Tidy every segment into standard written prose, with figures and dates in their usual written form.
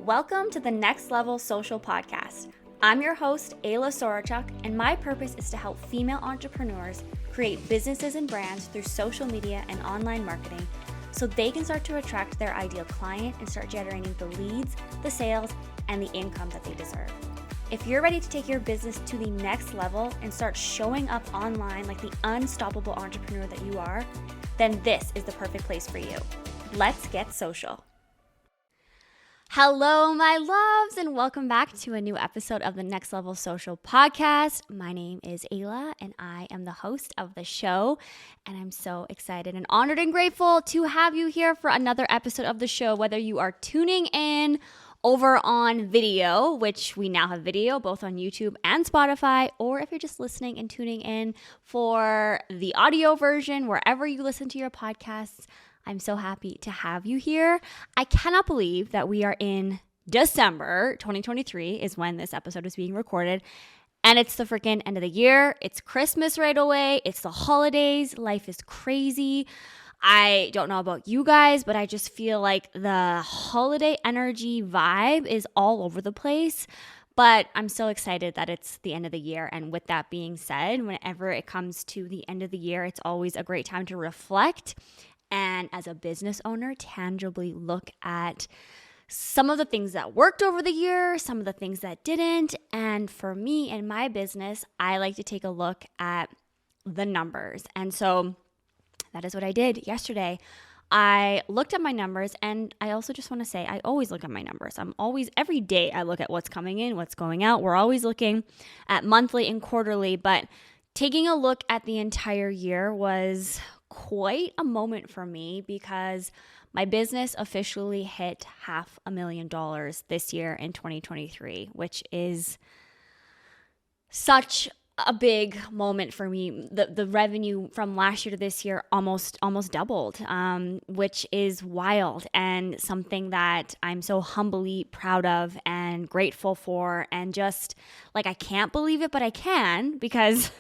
Welcome to the Next Level Social Podcast. I'm your host, Ayla Sorachuk, and my purpose is to help female entrepreneurs create businesses and brands through social media and online marketing so they can start to attract their ideal client and start generating the leads, the sales, and the income that they deserve. If you're ready to take your business to the next level and start showing up online like the unstoppable entrepreneur that you are, then this is the perfect place for you. Let's get social. Hello, my loves, and welcome back to a new episode of the Next Level Social Podcast. My name is Ayla, and I am the host of the show, and I'm so excited and honored and grateful to have you here for another episode of the show, whether you are tuning in over on video, which we now have video both on YouTube and Spotify, or if you're just listening and tuning in for the audio version, wherever you listen to your podcasts. I'm so happy to have you here. I cannot believe that we are in December 2023 is when this episode is being recorded. And it's the freaking end of the year. It's Christmas right away. It's the holidays. Life is crazy. I don't know about you guys, but I just feel like the holiday energy vibe is all over the place. But I'm so excited that it's the end of the year. And with that being said, whenever it comes to the end of the year, it's always a great time to reflect and as a business owner, tangibly look at some of the things that worked over the year, some of the things that didn't. And for me and my business, I like to take a look at the numbers. And so that is what I did yesterday. I looked at my numbers, and I also just want to say I always look at my numbers. Every day I look at what's coming in, what's going out. We're always looking at monthly and quarterly, but taking a look at the entire year was quite a moment for me because my business officially hit $500,000 this year in 2023, which is such a big moment for me. The revenue from last year to this year almost doubled, which is wild and something that I'm so humbly proud of and grateful for, and just like I can't believe it, but I can because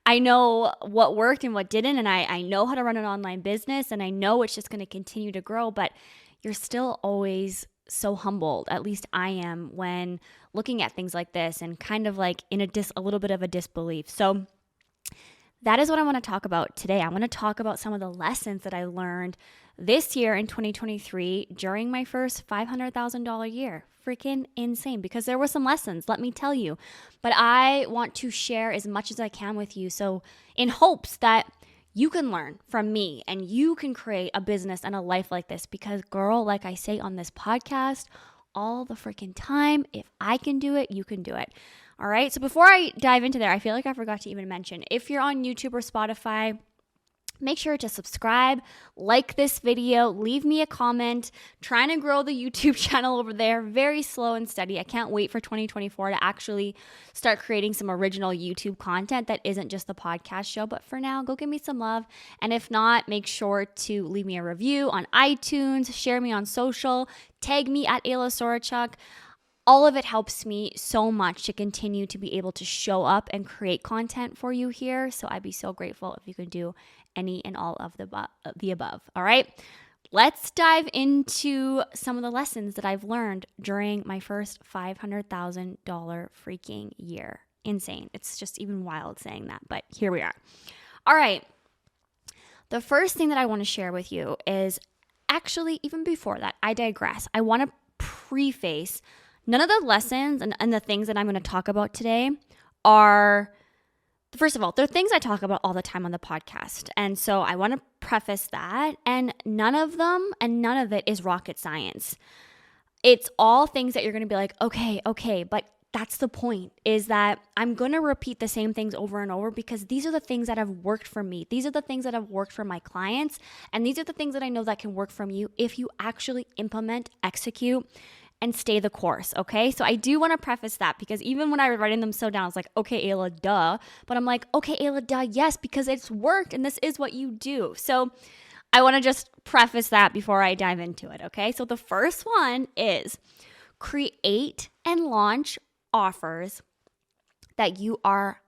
I know what worked and what didn't, and I know how to run an online business, and I know it's just going to continue to grow, but you're still always so humbled, at least I am, when looking at things like this and kind of like in a little bit of a disbelief. So that is what I want to talk about today. I want to talk about some of the lessons that I learned this year in 2023 during my first $500,000 year. Freaking insane, because there were some lessons, let me tell you. But I want to share as much as I can with you, so in hopes that you can learn from me and you can create a business and a life like this. Because girl, like I say on this podcast all the freaking time, if I can do it, you can do it. All right. So before I dive into there, I feel like I forgot to even mention, if you're on YouTube or Spotify, make sure to subscribe, like this video, leave me a comment. Trying to grow the YouTube channel over there, very slow and steady. I can't wait for 2024 to actually start creating some original YouTube content that isn't just the podcast show. But for now, go give me some love. And if not, make sure to leave me a review on iTunes, share me on social, tag me at Ayla Sorachuk. All of it helps me so much to continue to be able to show up and create content for you here. So I'd be so grateful if you could do any and all of the above. All right, let's dive into some of the lessons that I've learned during my first $500,000 freaking year. Insane. It's just even wild saying that, but here we are. All right. The first thing that I want to share with you is actually, even before that, I digress. I want to preface none of the lessons and the things that I'm going to talk about today are, first of all, they're things I talk about all the time on the podcast. And so I want to preface that. And none of it is rocket science. It's all things that you're going to be like, okay, but that's the point, is that I'm going to repeat the same things over and over because these are the things that have worked for me. These are the things that have worked for my clients. And these are the things that I know that can work from you if you actually implement, execute, and stay the course, okay? So I do want to preface that because even when I was writing them so down, I was like, okay, Ayla, duh. But I'm like, okay, Ayla, duh, yes, because it's worked and this is what you do. So I want to just preface that before I dive into it, okay? So the first one is create and launch offers that you are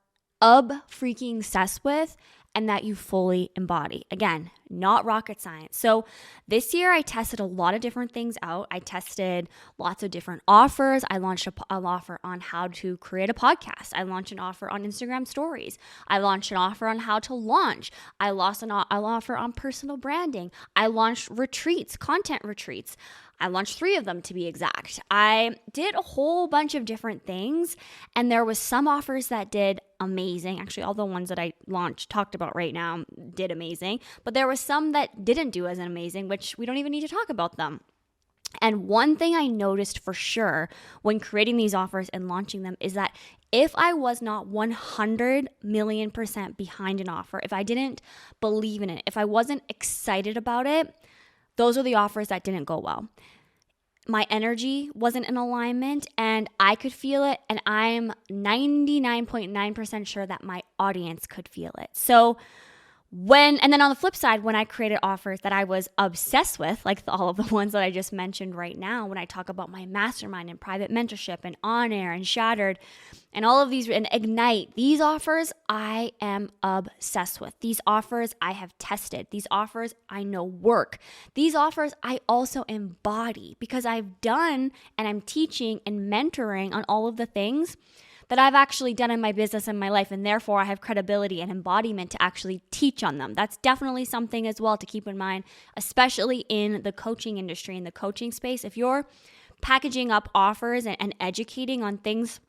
freaking obsessed with and that you fully embody. Again, not rocket science. So this year I tested a lot of different things out. I tested lots of different offers. I launched an offer on how to create a podcast. I launched an offer on Instagram stories. I launched an offer on how to launch. I launched an offer on personal branding. I launched retreats, content retreats. I launched 3 of them to be exact. I did a whole bunch of different things, and there was some offers that did amazing. Actually, all the ones that I talked about right now did amazing, but there was some that didn't do as amazing, which we don't even need to talk about them. And one thing I noticed for sure when creating these offers and launching them is that if I was not 100 million% behind an offer, if I didn't believe in it, if I wasn't excited about it, those are the offers that didn't go well. My energy wasn't in alignment and I could feel it, and I'm 99.9% sure that my audience could feel it. So and then on the flip side, when I created offers that I was obsessed with, like all of the ones that I just mentioned right now, when I talk about my mastermind and private mentorship and On Air and Shattered and all of these and Ignite, these offers I am obsessed with. These offers I have tested. These offers I know work. These offers I also embody because I've done and I'm teaching and mentoring on all of the things that I've actually done in my business and my life, and therefore I have credibility and embodiment to actually teach on them. That's definitely something as well to keep in mind, especially in the coaching industry, in the coaching space. If you're packaging up offers and educating on things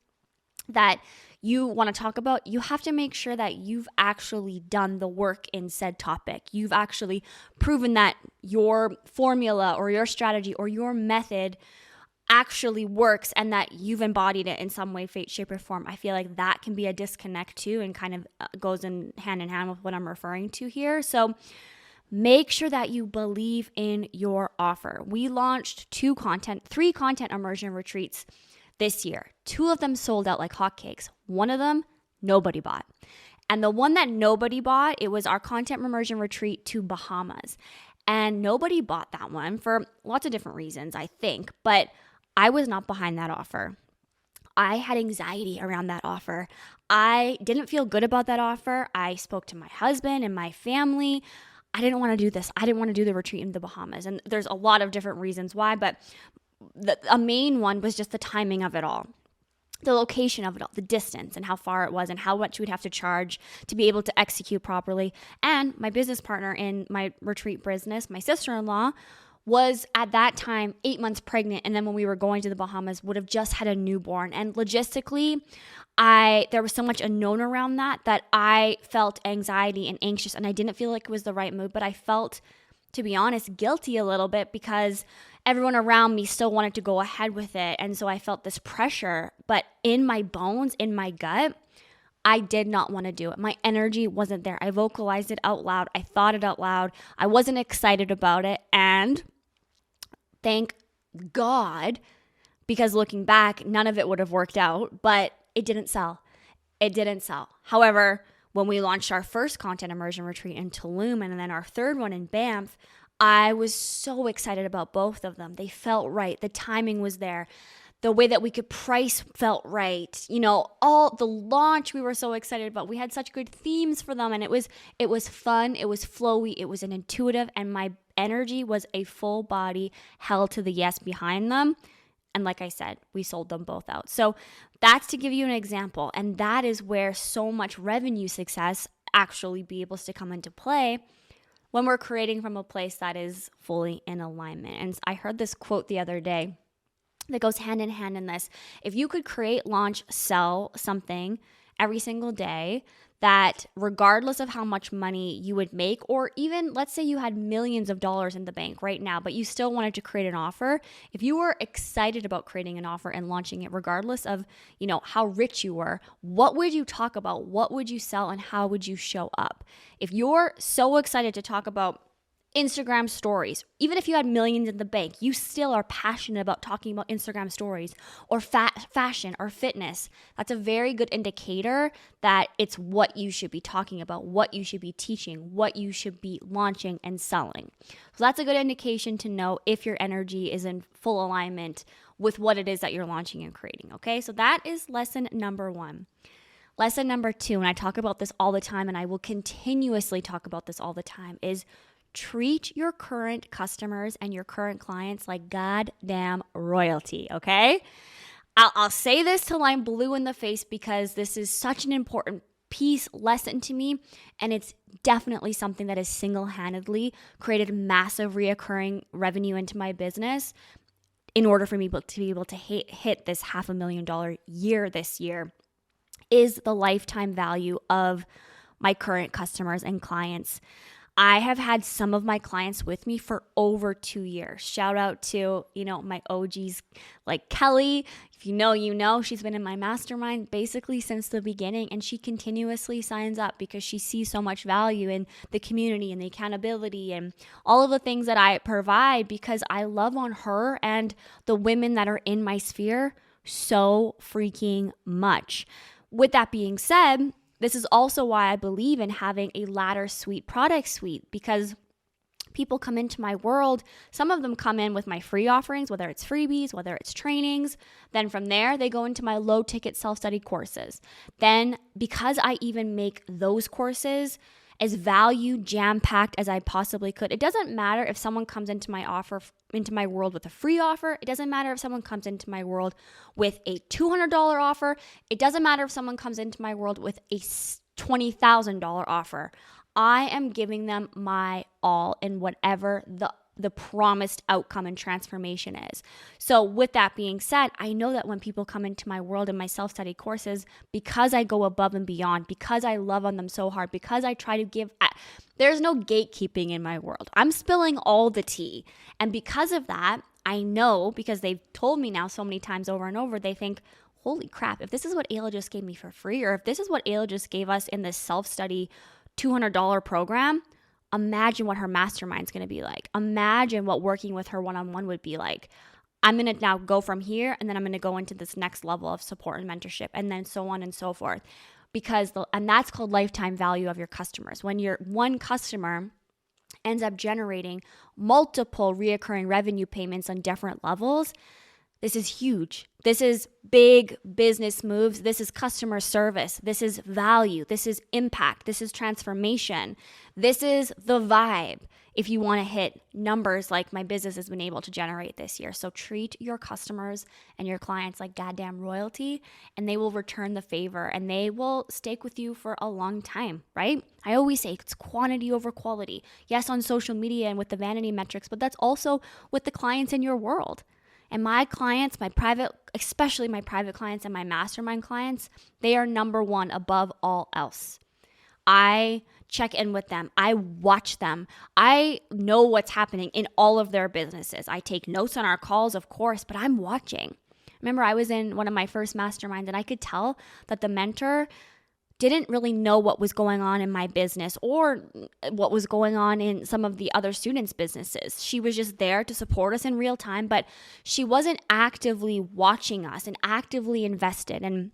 that you want to talk about, you have to make sure that you've actually done the work in said topic. You've actually proven that your formula or your strategy or your method actually works and that you've embodied it in some way, shape, or form. I feel like that can be a disconnect too, and kind of goes in hand with what I'm referring to here. So make sure that you believe in your offer. We launched 3 content immersion retreats this year. 2 of them sold out like hotcakes. 1 of them, nobody bought. And the one that nobody bought, it was our content immersion retreat to Bahamas. And nobody bought that one for lots of different reasons, I think. But I was not behind that offer. I had anxiety around that offer. I didn't feel good about that offer. I spoke to my husband and my family. I didn't want to do this. I didn't want to do the retreat in the Bahamas. And there's a lot of different reasons why, but a main one was just the timing of it all. The location of it all, the distance and how far it was and how much we'd have to charge to be able to execute properly. And my business partner in my retreat business, my sister-in-law, was at that time 8 months pregnant, and then when we were going to the Bahamas would have just had a newborn. And logistically, there was so much unknown around that I felt anxiety and anxious, and I didn't feel like it was the right move, but I felt, to be honest, guilty a little bit because everyone around me still wanted to go ahead with it. And so I felt this pressure, but in my bones, in my gut, I did not want to do it. My energy wasn't there. I vocalized it out loud. I thought it out loud. I wasn't excited about it. And thank God, because looking back, none of it would have worked out, but it didn't sell. It didn't sell. However, when we launched our first content immersion retreat in Tulum and then our third one in Banff, I was so excited about both of them. They felt right. The timing was there. The way that we could price felt right. All the launch we were so excited about. We had such good themes for them, and it was fun, it was flowy, it was an intuitive, and my energy was a full body hell to the yes behind them. And like I said, we sold them both out. So that's to give you an example. And that is where so much revenue success actually be able to come into play when we're creating from a place that is fully in alignment. And I heard this quote the other day that goes hand in hand in this. If you could create, launch, sell something every single day that regardless of how much money you would make, or even let's say you had millions of dollars in the bank right now, but you still wanted to create an offer, if you were excited about creating an offer and launching it, regardless of, how rich you were, what would you talk about? What would you sell and how would you show up? If you're so excited to talk about Instagram stories, even if you had millions in the bank, you still are passionate about talking about Instagram stories or fashion or fitness. That's a very good indicator that it's what you should be talking about, what you should be teaching, what you should be launching and selling. So that's a good indication to know if your energy is in full alignment with what it is that you're launching and creating. Okay, so that is lesson number 1. Lesson number 2, and I talk about this all the time, and I will continuously talk about this all the time, is treat your current customers and your current clients like goddamn royalty, okay? I'll say this till I'm blue in the face because this is such an important lesson to me, and it's definitely something that has single-handedly created massive reoccurring revenue into my business in order for me to be able to hit this $500,000 year this year, is the lifetime value of my current customers and clients. I have had some of my clients with me for over 2 years. Shout out to, my OGs like Kelly. If you know, she's been in my mastermind basically since the beginning, and she continuously signs up because she sees so much value in the community and the accountability and all of the things that I provide, because I love on her and the women that are in my sphere so freaking much. With that being said, this is also why I believe in having a ladder suite product suite, because people come into my world. Some of them come in with my free offerings, whether it's freebies, whether it's trainings. Then from there, they go into my low ticket self-study courses. Then because I even make those courses as value jam-packed as I possibly could, it doesn't matter if someone comes into my world with a free offer. It doesn't matter if someone comes into my world with a $200 offer. It doesn't matter if someone comes into my world with a $20,000 offer. I am giving them my all in whatever the promised outcome and transformation is. So with that being said, I know that when people come into my world and my self-study courses, because I go above and beyond, because I love on them so hard, because I try to give, there's no gatekeeping in my world. I'm spilling all the tea. And because of that, I know, because they've told me now so many times over and over, they think, holy crap, if this is what Ayla just gave me for free, or if this is what Ayla just gave us in this self-study $200 program, imagine what her mastermind's going to be like. Imagine what working with her one-on-one would be like. I'm going to now go from here, and then I'm going to go into this next level of support and mentorship, and then so on and so forth. And that's called lifetime value of your customers. When your one customer ends up generating multiple reoccurring revenue payments on different levels, this is huge. This is big business moves. This is customer service. This is value. This is impact. This is transformation. This is the vibe if you want to hit numbers like my business has been able to generate this year. So treat your customers and your clients like goddamn royalty, and they will return the favor, and they will stick with you for a long time, right? I always say it's quantity over quality. Yes, on social media and with the vanity metrics, but that's also with the clients in your world. And my clients, especially my private clients and my mastermind clients, they are number one above all else. I check in with them. I watch them. I know what's happening in all of their businesses. I take notes on our calls, of course, but I'm watching. Remember, I was in one of my first masterminds, and I could tell that the mentor didn't really know what was going on in my business or what was going on in some of the other students' businesses. She was just there to support us in real time, but she wasn't actively watching us and actively invested. And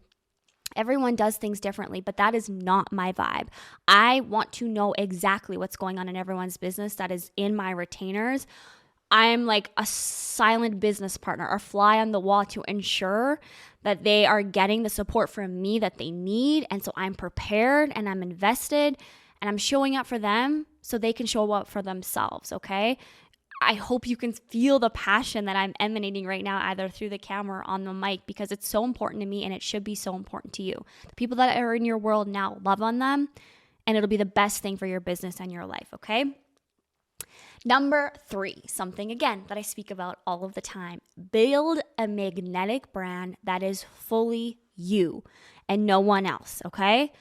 everyone does things differently, but that is not my vibe. I want to know exactly what's going on in everyone's business that is in my retainers. I'm like a silent business partner, a fly on the wall to ensure that they are getting the support from me that they need. And so I'm prepared and I'm invested and I'm showing up for them so they can show up for themselves, okay? I hope you can feel the passion that I'm emanating right now, either through the camera or on the mic, because it's so important to me and it should be so important to you. The people that are in your world now, love on them, and it'll be the best thing for your business and your life, okay? Number 3, something again that I speak about all of the time. Build a magnetic brand that is fully you and no one else, okay?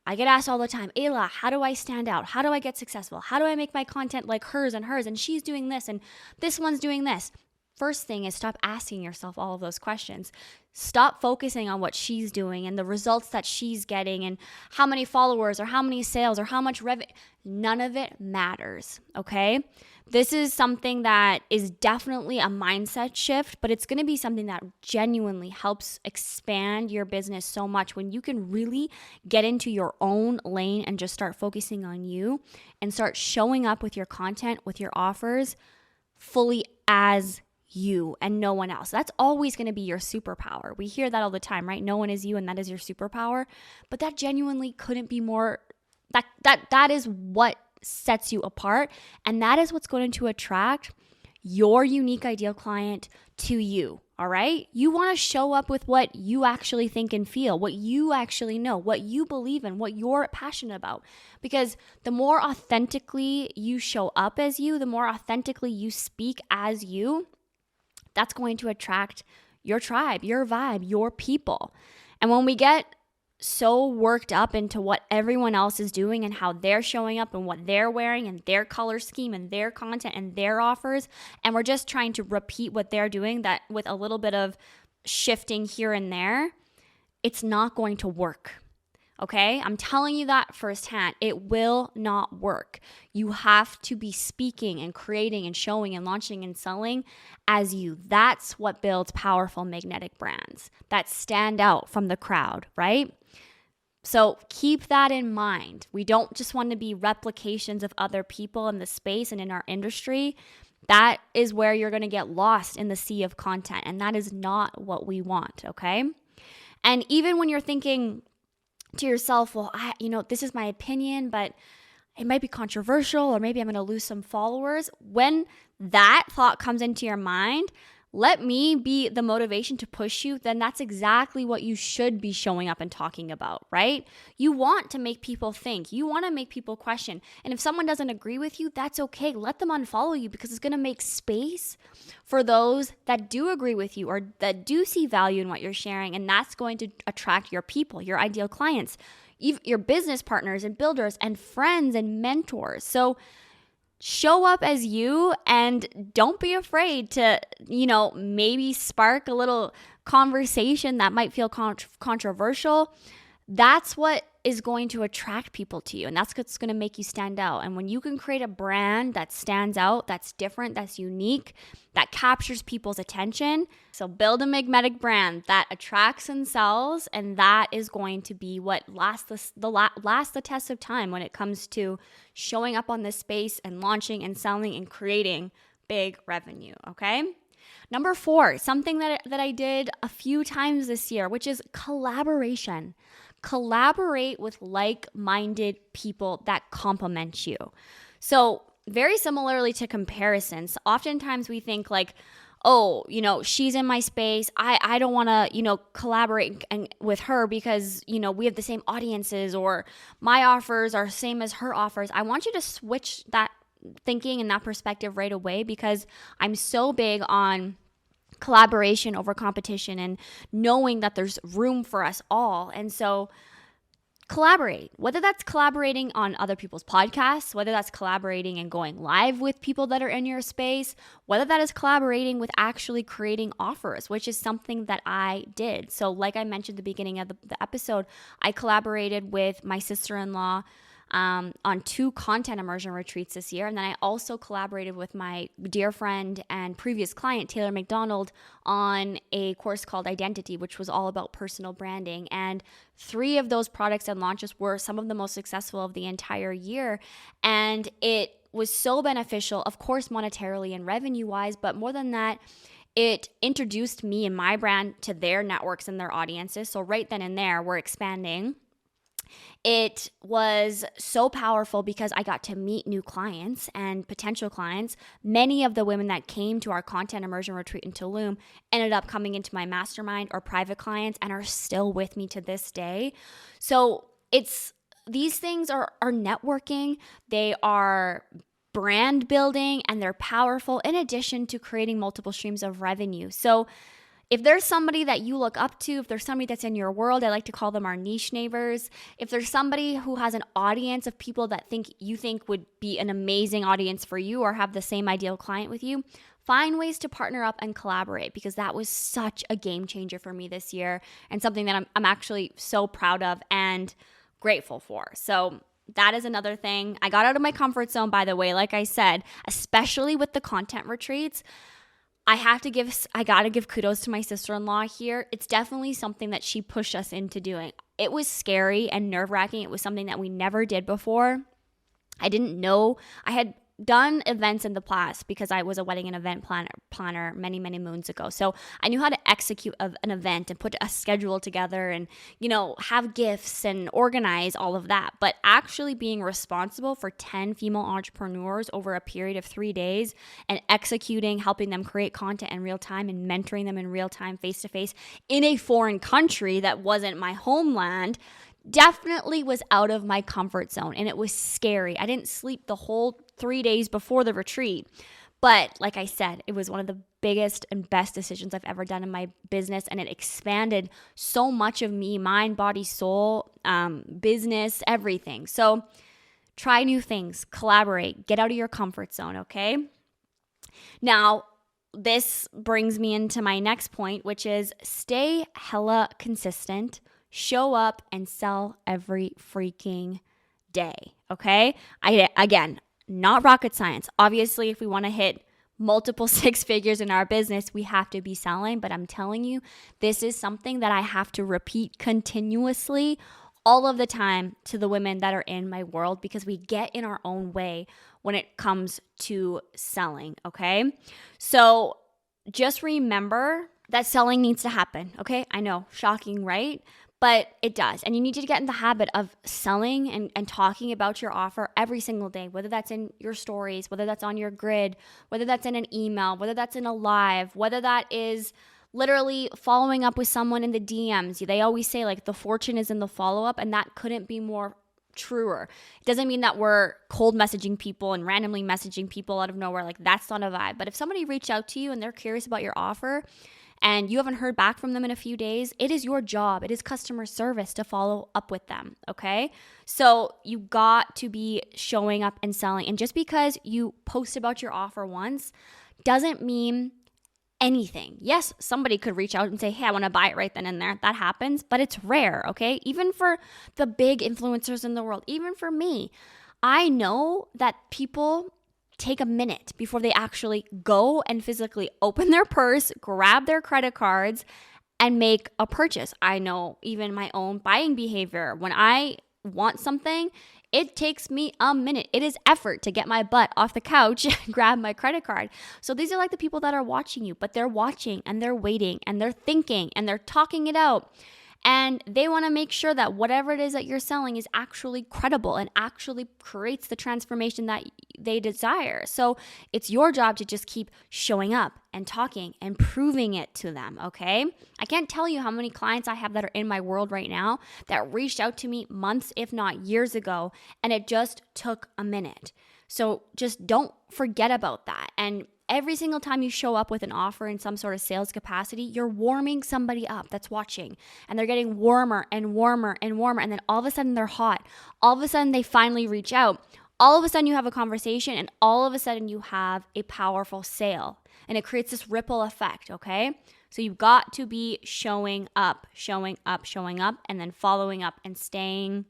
I get asked all the time, Ayla, how do I stand out? How do I get successful? How do I make my content like hers, and she's doing this and this one's doing this? First thing is stop asking yourself all of those questions. Stop focusing on what she's doing and the results that she's getting and how many followers or how many sales or how much revenue. None of it matters, okay? This is something that is definitely a mindset shift, but it's going to be something that genuinely helps expand your business so much when you can really get into your own lane and just start focusing on you and start showing up with your content, with your offers fully as you and no one else. That's always going to be your superpower. We hear that all the time, right? No one is you and that is your superpower. But that genuinely couldn't be more, that is what sets you apart. And that is what's going to attract your unique ideal client to you. All right? You want to show up with what you actually think and feel, what you actually know, what you believe in, what you're passionate about. Because the more authentically you show up as you, the more authentically you speak as you, that's going to attract your tribe, your vibe, your people. And when we get so worked up into what everyone else is doing and how they're showing up and what they're wearing and their color scheme and their content and their offers, and we're just trying to repeat what they're doing, that with a little bit of shifting here and there, it's not going to work. Okay? I'm telling you that firsthand. It will not work. You have to be speaking and creating and showing and launching and selling as you. That's what builds powerful magnetic brands that stand out from the crowd, right? So keep that in mind. We don't just want to be replications of other people in the space and in our industry. That is where you're going to get lost in the sea of content, and that is not what we want, okay? And even when you're thinking to yourself, well, this is my opinion, but it might be controversial, or maybe I'm going to lose some followers. When that thought comes into your mind, let me be the motivation to push you. Then that's exactly what you should be showing up and talking about, right? You want to make people think. You want to make people question. And if someone doesn't agree with you, that's okay. Let them unfollow you, because it's going to make space for those that do agree with you or that do see value in what you're sharing. And that's going to attract your people, your ideal clients, your business partners and builders and friends and mentors. So show up as you, and don't be afraid to, maybe spark a little conversation that might feel controversial. That's what is going to attract people to you, and that's what's going to make you stand out. And when you can create a brand that stands out, that's different, that's unique, that captures people's attention, so build a magnetic brand that attracts and sells, and that is going to be what lasts the test of time when it comes to showing up on this space and launching and selling and creating big revenue, okay? Number 4, something that I did a few times this year, which is collaboration. Collaborate with like-minded people that complement you. So very similarly to comparisons, oftentimes we think like, oh, she's in my space. I don't want to, collaborate with her because, we have the same audiences, or my offers are same as her offers. I want you to switch that thinking and that perspective right away, because I'm so big on collaboration over competition and knowing that there's room for us all. And so collaborate, whether that's collaborating on other people's podcasts, whether that's collaborating and going live with people that are in your space, whether that is collaborating with actually creating offers, which is something that I did. So like I mentioned at the beginning of the episode, I collaborated with my sister-in-law on 2 content immersion retreats this year. And then I also collaborated with my dear friend and previous client, Taylor McDonald, on a course called Identity, which was all about personal branding. And 3 of those products and launches were some of the most successful of the entire year. And it was so beneficial, of course, monetarily and revenue-wise, but more than that, it introduced me and my brand to their networks and their audiences. So right then and there, we're expanding. It was so powerful because I got to meet new clients and potential clients. Many of the women that came to our content immersion retreat in Tulum ended up coming into my mastermind or private clients and are still with me to this day. So these things are networking. They are brand building, and they're powerful in addition to creating multiple streams of revenue. So if there's somebody that you look up to, if there's somebody that's in your world, I like to call them our niche neighbors. If there's somebody who has an audience of people that you think would be an amazing audience for you or have the same ideal client with you, find ways to partner up and collaborate, because that was such a game changer for me this year and something that I'm actually so proud of and grateful for. So that is another thing. I got out of my comfort zone, by the way, like I said, especially with the content retreats. I gotta give kudos to my sister-in-law here. It's definitely something that she pushed us into doing. It was scary and nerve-wracking. It was something that we never did before. I didn't know. I had done events in the past because I was a wedding and event planner many, many moons ago. So I knew how to execute an event and put a schedule together and, have gifts and organize all of that. But actually being responsible for 10 female entrepreneurs over a period of 3 days and executing, helping them create content in real time and mentoring them in real time, face to face in a foreign country that wasn't my homeland, definitely was out of my comfort zone, and it was scary. I didn't sleep the whole 3 days before the retreat. But like I said, it was one of the biggest and best decisions I've ever done in my business, and it expanded so much of me, mind, body, soul, business, everything. So try new things, collaborate, get out of your comfort zone, okay? Now, this brings me into my next point, which is stay hella consistent. Show up and sell every freaking day, okay? Again, not rocket science. Obviously, if we want to hit multiple six figures in our business, we have to be selling. But I'm telling you, this is something that I have to repeat continuously all of the time to the women that are in my world, because we get in our own way when it comes to selling, okay? So just remember that selling needs to happen, okay? I know, shocking, right? But it does. And you need to get in the habit of selling and talking about your offer every single day, whether that's in your stories, whether that's on your grid, whether that's in an email, whether that's in a live, whether that is literally following up with someone in the DMs. They always say like the fortune is in the follow-up, and that couldn't be more truer. It doesn't mean that we're cold messaging people and randomly messaging people out of nowhere. Like, that's not a vibe. But if somebody reached out to you and they're curious about your offer, and you haven't heard back from them in a few days, it is your job. It is customer service to follow up with them, okay? So you got to be showing up and selling. And just because you post about your offer once doesn't mean anything. Yes, somebody could reach out and say, hey, I want to buy it right then and there. That happens, but it's rare, okay? Even for the big influencers in the world, even for me, I know that people take a minute before they actually go and physically open their purse, grab their credit cards, and make a purchase. I know even my own buying behavior. When I want something, it takes me a minute. It is effort to get my butt off the couch and grab my credit card. So these are like the people that are watching you, but they're watching and they're waiting and they're thinking and they're talking it out. And they want to make sure that whatever it is that you're selling is actually credible and actually creates the transformation that they desire. So it's your job to just keep showing up and talking and proving it to them, okay? I can't tell you how many clients I have that are in my world right now that reached out to me months, if not years ago, and it just took a minute. So just don't forget about that. And every single time you show up with an offer in some sort of sales capacity, you're warming somebody up that's watching, and they're getting warmer and warmer and warmer. And then all of a sudden they're hot. All of a sudden they finally reach out. All of a sudden you have a conversation, and all of a sudden you have a powerful sale, and it creates this ripple effect. Okay. So you've got to be showing up, and then following up and staying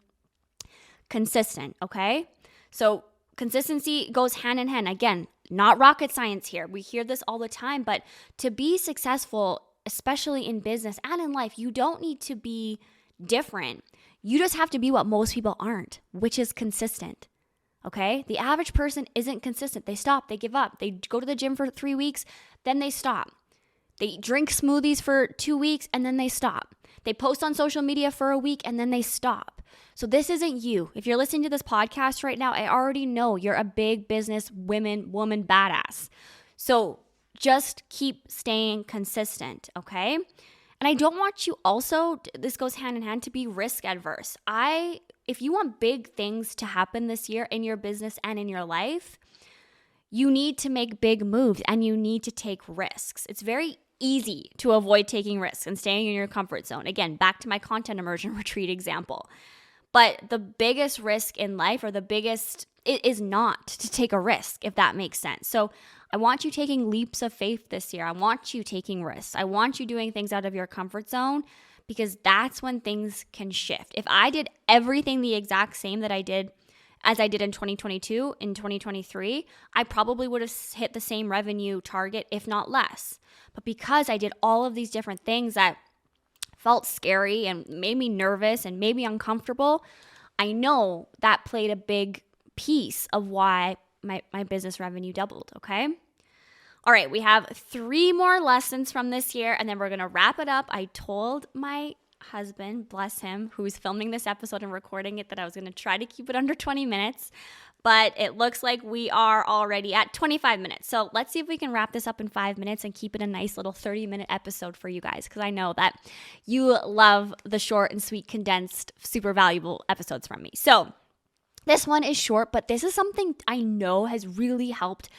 consistent. Okay. So consistency goes hand in hand. Again, not rocket science here. We hear this all the time, but to be successful, especially in business and in life, you don't need to be different. You just have to be what most people aren't, which is consistent. Okay? The average person isn't consistent. They stop, they give up. They go to the gym for 3 weeks, then they stop. They drink smoothies for 2 weeks, and then they stop. They post on social media for a week, and then they stop. So this isn't you. If you're listening to this podcast right now, I already know you're a big business woman badass. So just keep staying consistent, okay? And I don't want you also, this goes hand in hand, to be risk adverse. If you want big things to happen this year in your business and in your life, you need to make big moves and you need to take risks. It's very easy to avoid taking risks and staying in your comfort zone. Again, back to my content immersion retreat example. But the biggest risk in life, or it is not to take a risk, if that makes sense. So I want you taking leaps of faith this year. I want you taking risks. I want you doing things out of your comfort zone, because that's when things can shift. If I did everything the exact same as I did in 2022, in 2023, I probably would have hit the same revenue target, if not less. But because I did all of these different things that felt scary and made me nervous and made me uncomfortable, I know that played a big piece of why my business revenue doubled, okay? All right, we have 3 more lessons from this year, and then we're going to wrap it up. I told my husband, bless him, who's filming this episode and recording it, that I was going to try to keep it under 20 minutes, but it looks like we are already at 25 minutes. So let's see if we can wrap this up in 5 minutes and keep it a nice little 30-minute episode for you guys, because I know that you love the short and sweet, condensed, super valuable episodes from me. So this one is short, but this is something I know has really helped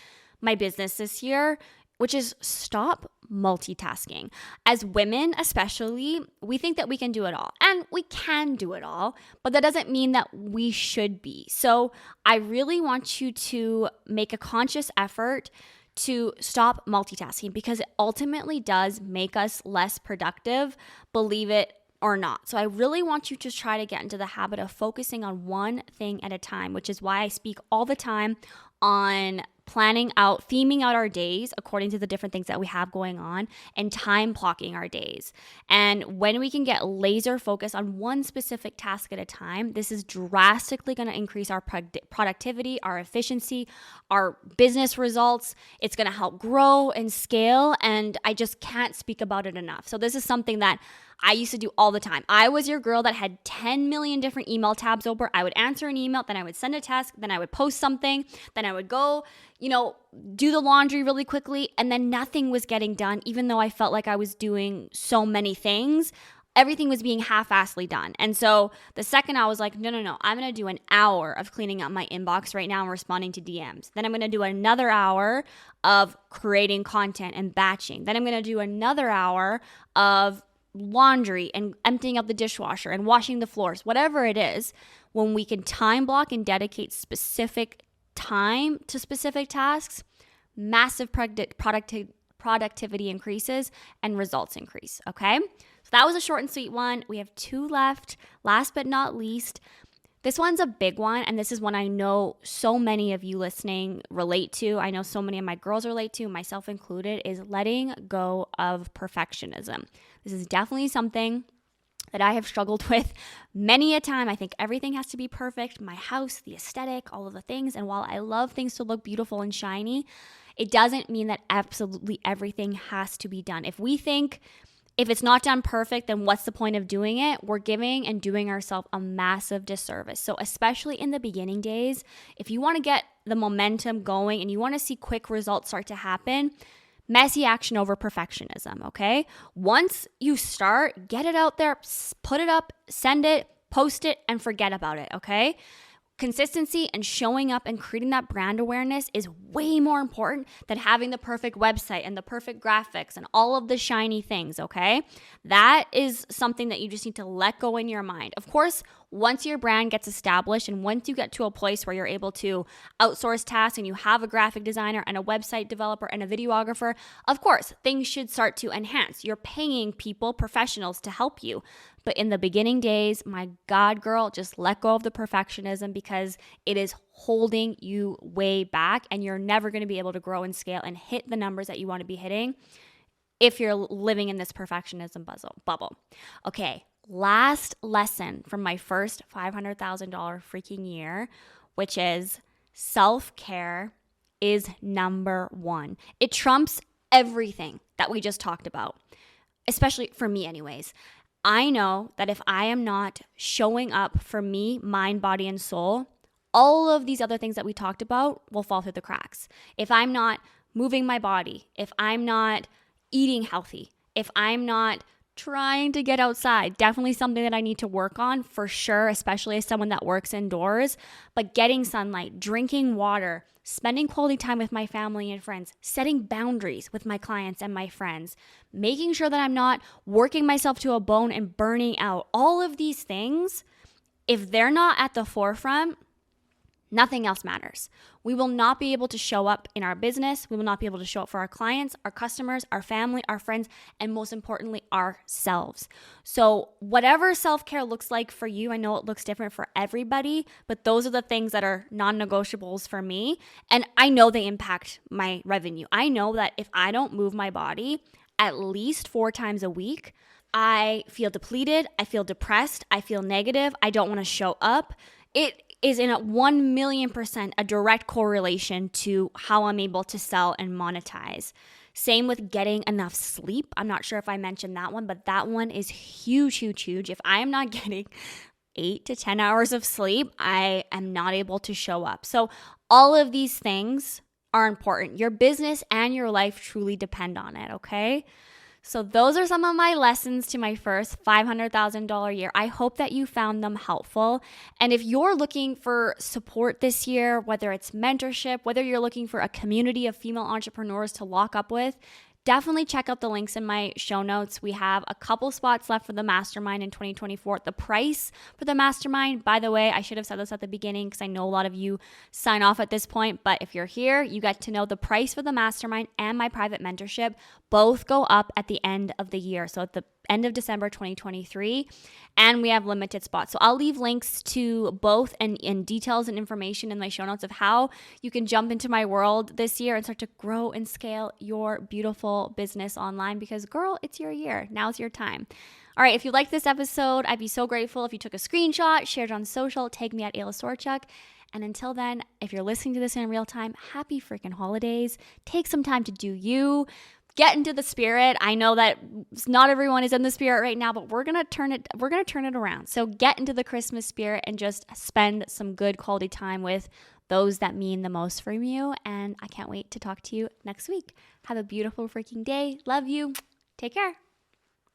my business this year, which is stop multitasking. As women, especially, we think that we can do it all, and we can do it all, but that doesn't mean that we should be. So I really want you to make a conscious effort to stop multitasking, because it ultimately does make us less productive, believe it or not. So I really want you to try to get into the habit of focusing on one thing at a time, which is why I speak all the time on theming out our days according to the different things that we have going on, and time blocking our days. And when we can get laser focused on one specific task at a time, this is drastically going to increase our productivity, our efficiency, our business results. It's going to help grow and scale, and I just can't speak about it enough. So this is something that I used to do all the time. I was your girl that had 10 million different email tabs open. I would answer an email, then I would send a task, then I would post something, then I would go, do the laundry really quickly, and then nothing was getting done, even though I felt like I was doing so many things. Everything was being half-assedly done. And so the second I was like, no, I'm going to do an hour of cleaning up my inbox right now and responding to DMs. Then I'm going to do another hour of creating content and batching. Then I'm going to do another hour of laundry and emptying out the dishwasher and washing the floors, whatever it is. When we can time block and dedicate specific time to specific tasks, massive productivity increases and results increase, okay? So that was a short and sweet one. We have 2 left. Last but not least, this one's a big one, and this is one I know so many of you listening relate to. I know so many of my girls relate to, myself included, is letting go of perfectionism. This is definitely something that I have struggled with many a time. I think everything has to be perfect, my house, the aesthetic, all of the things. And while I love things to look beautiful and shiny, it doesn't mean that absolutely everything has to be done. If we think if it's not done perfect, then what's the point of doing it? We're giving and doing ourselves a massive disservice. So especially in the beginning days, if you want to get the momentum going and you want to see quick results start to happen, messy action over perfectionism, okay? Once you start, get it out there, put it up, send it, post it, and forget about it, okay? Consistency and showing up and creating that brand awareness is way more important than having the perfect website and the perfect graphics and all of the shiny things, okay? That is something that you just need to let go in your mind. Of course, once your brand gets established and once you get to a place where you're able to outsource tasks and you have a graphic designer and a website developer and a videographer, of course, things should start to enhance. You're paying people, professionals, to help you. But in the beginning days, my God, girl, just let go of the perfectionism, because it is holding you way back and you're never going to be able to grow and scale and hit the numbers that you want to be hitting if you're living in this perfectionism bubble. Okay, last lesson from my first $500,000 freaking year, which is self-care is number 1. It trumps everything that we just talked about, especially for me anyways. I know that if I am not showing up for me, mind, body, and soul, all of these other things that we talked about will fall through the cracks. If I'm not moving my body, if I'm not eating healthy, if I'm not trying to get outside, definitely something that I need to work on for sure, especially as someone that works indoors, but getting sunlight, drinking water, spending quality time with my family and friends, setting boundaries with my clients and my friends, making sure that I'm not working myself to a bone and burning out. All of these things, if they're not at the forefront, nothing else matters. We will not be able to show up in our business. We will not be able to show up for our clients, our customers, our family, our friends, and most importantly, ourselves. So whatever self-care looks like for you, I know it looks different for everybody, but those are the things that are non-negotiables for me. And I know they impact my revenue. I know that if I don't move my body at least 4 times a week, I feel depleted, I feel depressed, I feel negative, I don't want to show up. is in a 1,000,000% a direct correlation to how I'm able to sell and monetize. Same with getting enough sleep. I'm not sure if I mentioned that one, but that one is huge, huge, huge. If I am not getting 8 to 10 hours of sleep, I am not able to show up. So all of these things are important. Your business and your life truly depend on it, okay? So those are some of my lessons to my first $500,000 year. I hope that you found them helpful. And if you're looking for support this year, whether it's mentorship, whether you're looking for a community of female entrepreneurs to lock up with, definitely check out the links in my show notes. We have a couple spots left for the mastermind in 2024. The price for the mastermind, by the way, I should have said this at the beginning because I know a lot of you sign off at this point, but if you're here, you get to know the price for the mastermind and my private mentorship both go up at the end of the year. So at the end of December 2023, and we have limited spots. So I'll leave links to both and details and information in my show notes of how you can jump into my world this year and start to grow and scale your beautiful business online because, girl, it's your year. Now's your time. All right, if you liked this episode, I'd be so grateful if you took a screenshot, shared it on social, tag me at Ayla Sorchuk. And until then, if you're listening to this in real time, happy freaking holidays. Take some time to do you. Get into the spirit. I know that not everyone is in the spirit right now, but we're going to turn it around. So get into the Christmas spirit and just spend some good quality time with those that mean the most from you. And I can't wait to talk to you next week. Have a beautiful freaking day. Love you. Take care.